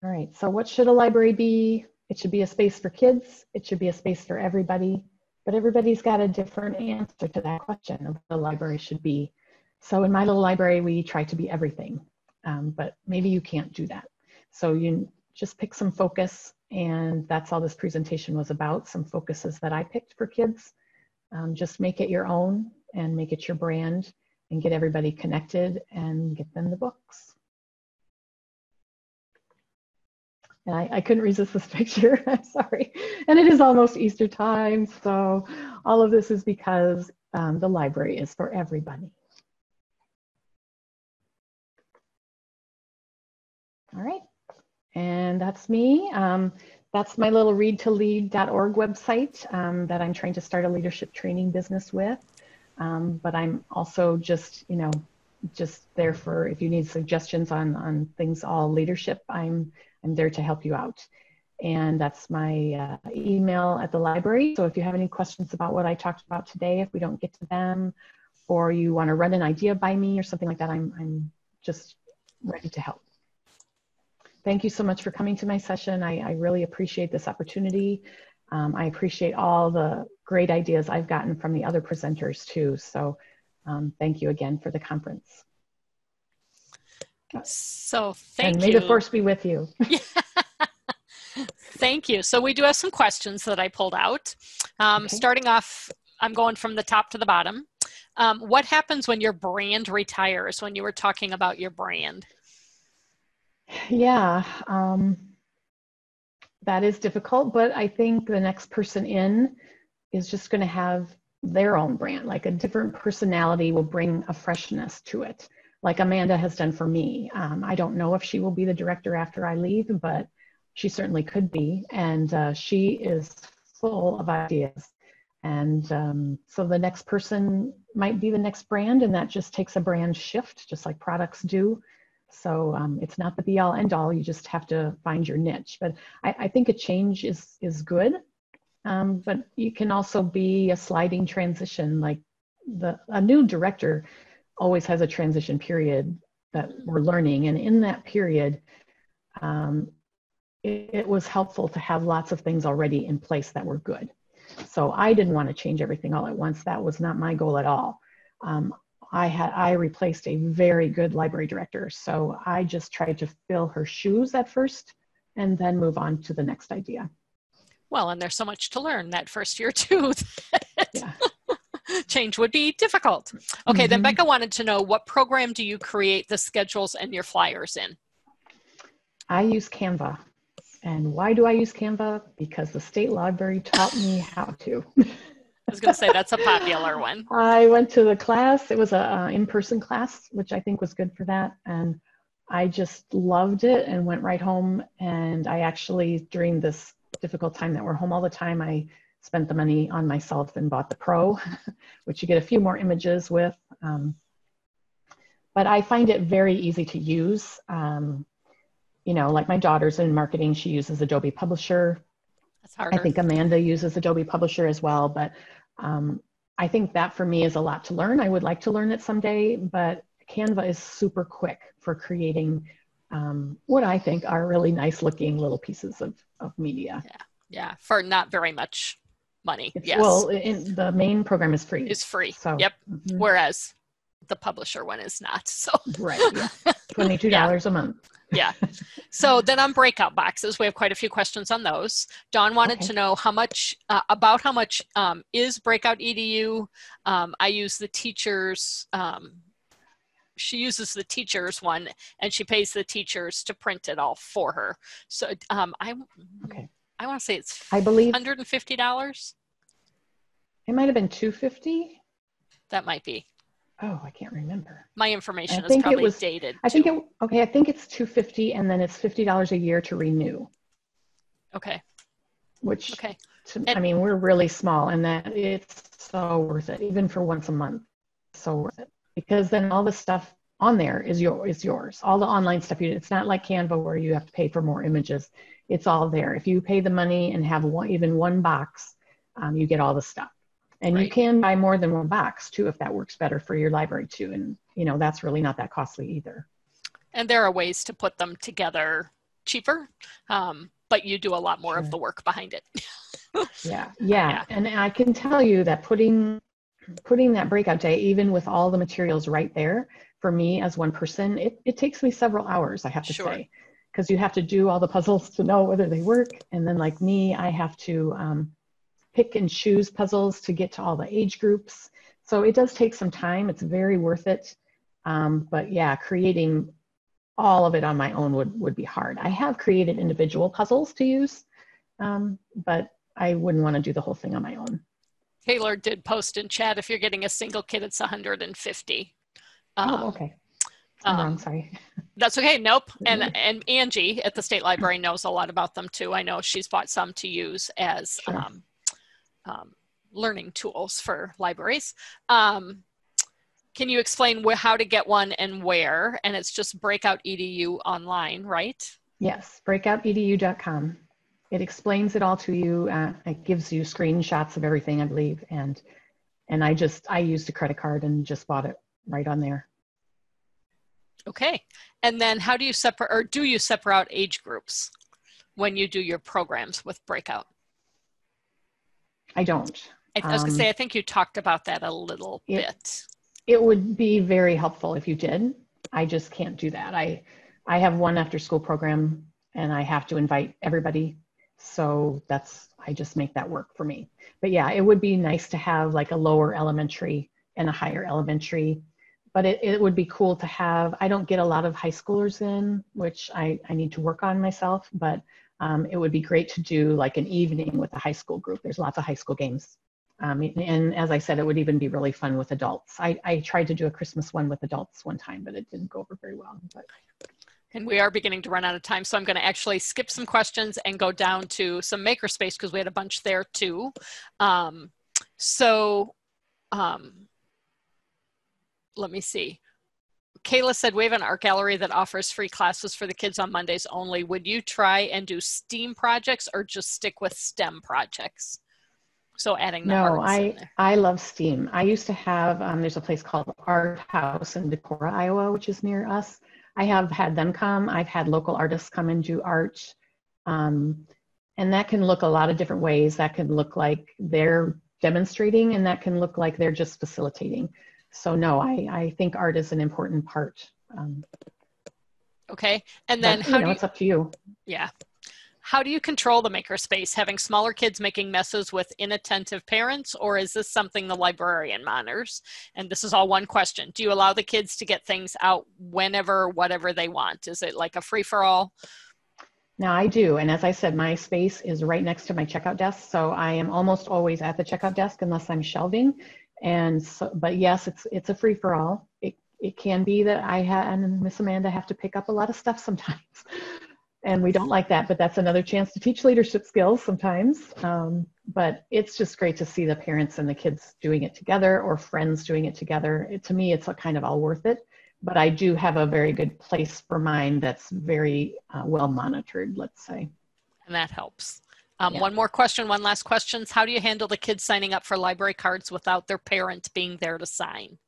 All right, so what should a library be? It should be a space for kids. It should be a space for everybody, but everybody's got a different answer to that question of what a library should be. So in my little library, we try to be everything, but maybe you can't do that. So you just pick some focus, and that's all this presentation was about, some focuses that I picked for kids. Just make it your own and make it your brand, and get everybody connected and get them the books. And I couldn't resist this picture, I'm sorry. And it is almost Easter time, so all of this is because the library is for everybody. All right, and that's me. That's my little readtolead.org website that I'm trying to start a leadership training business with. But I'm also just, just there for if you need suggestions on things all leadership, I'm there to help you out. And that's my email at the library. So if you have any questions about what I talked about today, if we don't get to them, or you want to run an idea by me or something like that, I'm just ready to help. Thank you so much for coming to my session. I really appreciate this opportunity. I appreciate all the great ideas I've gotten from the other presenters too. So thank you again for the conference. So thank you. And may the force be with you. Thank you. So we do have some questions that I pulled out. Okay. Starting off, I'm going from the top to the bottom. What happens when your brand retires, when you were talking about your brand? Yeah, that is difficult, but I think the next person in is just going to have their own brand, like a different personality will bring a freshness to it, like Amanda has done for me. I don't know if she will be the director after I leave, but she certainly could be, and she is full of ideas. And so the next person might be the next brand, and that just takes a brand shift, just like products do. So it's not the be all end all, you just have to find your niche. But I think a change is good, but you can also be a sliding transition, like a new director always has a transition period that we're learning. And in that period, it was helpful to have lots of things already in place that were good. So I didn't want to change everything all at once. That was not my goal at all. I replaced a very good library director. So I just tried to fill her shoes at first and then move on to the next idea. Well, and there's so much to learn that first year too. Yeah. Change would be difficult. Okay, then Becca wanted to know, what program do you create the schedules and your flyers in? I use Canva. And why do I use Canva? Because the state library taught me how to. I was going to say that's a popular one. I went to the class. It was a in-person class, which I think was good for that. And I just loved it and went right home. And I actually, during this difficult time that we're home all the time, I spent the money on myself and bought the Pro, which you get a few more images with. But I find it very easy to use. You know, like my daughter's in marketing, she uses Adobe Publisher. That's harder. I think Amanda uses Adobe Publisher as well, but I think that for me is a lot to learn. I would like to learn it someday, but Canva is super quick for creating what I think are really nice looking little pieces of media. Yeah, for not very much money. Yes. Well, the main program is free. It's free. So, yep. Whereas the publisher one is not. So right. Yeah. $22 a month. Yeah. So then on breakout boxes, we have quite a few questions on those. Dawn wanted to know how much, about how much is Breakout EDU. I use the teachers, she uses the teachers one, and she pays the teachers to print it all for her. So I want to say it's I believe $150. It might have been $250. That might be. Oh, I can't remember. My information is probably dated. I think it's $250, and then it's $50 a year to renew. Okay. Which, I mean, we're really small, and that it's so worth it, even for once a month. So worth it, because then all the stuff on there is yours. All the online stuff it's not like Canva where you have to pay for more images. It's all there. If you pay the money and have even one box, you get all the stuff. And you can buy more than one box too, if that works better for your library too. And you know, that's really not that costly either. And there are ways to put them together cheaper, but you do a lot more of the work behind it. Yeah. And I can tell you that putting that breakout day, even with all the materials right there, for me as one person, it takes me several hours, I have to say, because you have to do all the puzzles to know whether they work. And then like me, I have to pick and choose puzzles to get to all the age groups. So it does take some time. It's very worth it. But yeah, creating all of it on my own would be hard. I have created individual puzzles to use, but I wouldn't want to do the whole thing on my own. Taylor did post in chat, if you're getting a single kit, it's $150. Oh, okay. I'm wrong, sorry. That's okay, nope. And Angie at the State Library knows a lot about them too. I know she's bought some to use as learning tools for libraries. Can you explain how to get one and where? And it's just Breakout EDU online, right? Yes, breakoutedu.com. It explains it all to you. It gives you screenshots of everything, I believe. And I used a credit card and just bought it right on there. Okay. And then how do you separate, or do you separate out age groups when you do your programs with Breakout? I don't. I was going to say, I think you talked about that a little bit. It would be very helpful if you did. I just can't do that. I have one after school program and I have to invite everybody. So I just make that work for me. But yeah, it would be nice to have like a lower elementary and a higher elementary, but it would be cool to have. I don't get a lot of high schoolers in, which I need to work on myself, but it would be great to do like an evening with a high school group. There's lots of high school games. And as I said, it would even be really fun with adults. I tried to do a Christmas one with adults one time, but it didn't go over very well. And we are beginning to run out of time, so I'm going to actually skip some questions and go down to some Makerspace because we had a bunch there too. Let me see. Kayla said, we have an art gallery that offers free classes for the kids on Mondays only. Would you try and do STEAM projects or just stick with STEM projects? So adding the arts in there. I love STEAM. I used to have, there's a place called Art House in Decorah, Iowa, which is near us. I have had them come. I've had local artists come and do art. And that can look a lot of different ways. That can look like they're demonstrating, and that can look like they're just facilitating. So no, I think art is an important part. Okay. And then it's up to you. Yeah. How do you control the makerspace? Having smaller kids making messes with inattentive parents, or is this something the librarian monitors? And this is all one question. Do you allow the kids to get things out whenever, whatever they want? Is it like a free-for-all? Now I do, and as I said, my space is right next to my checkout desk, so I am almost always at the checkout desk unless I'm shelving. And so, but yes, it's a free-for-all. It can be that I and Miss Amanda have to pick up a lot of stuff sometimes. And we don't like that, but that's another chance to teach leadership skills sometimes. But it's just great to see the parents and the kids doing it together, or friends doing it together. To me, it's kind of all worth it. But I do have a very good place for mine that's very well monitored, let's say. And that helps. Yeah. One last question. How do you handle the kids signing up for library cards without their parent being there to sign?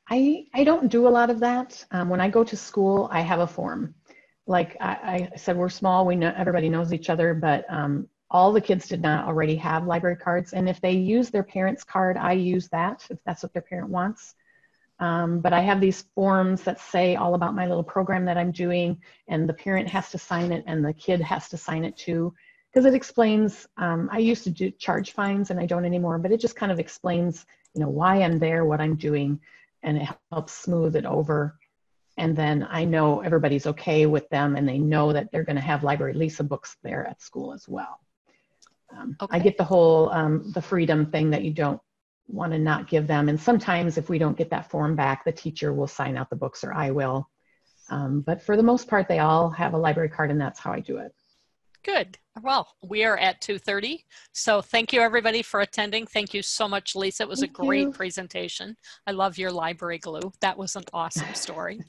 I don't do a lot of that. When I go to school, I have a form. Like I said, we're small, we know everybody knows each other, but all the kids did not already have library cards. And if they use their parent's card, I use that if that's what their parent wants. But I have these forms that say all about my little program that I'm doing, and the parent has to sign it and the kid has to sign it too, because it explains, I used to charge fines and I don't anymore, but it just kind of explains, why I'm there, what I'm doing, and it helps smooth it over. And then I know everybody's okay with them, and they know that they're going to have Library Lisa books there at school as well. Okay. I get the whole, the freedom thing that you don't want to not give them. And sometimes if we don't get that form back, the teacher will sign out the books, or I will. But for the most part, they all have a library card, and that's how I do it. Good. Well, we are at 2:30. So thank you everybody for attending. Thank you so much, Lisa. It was a great presentation. I love your library glue. That was an awesome story.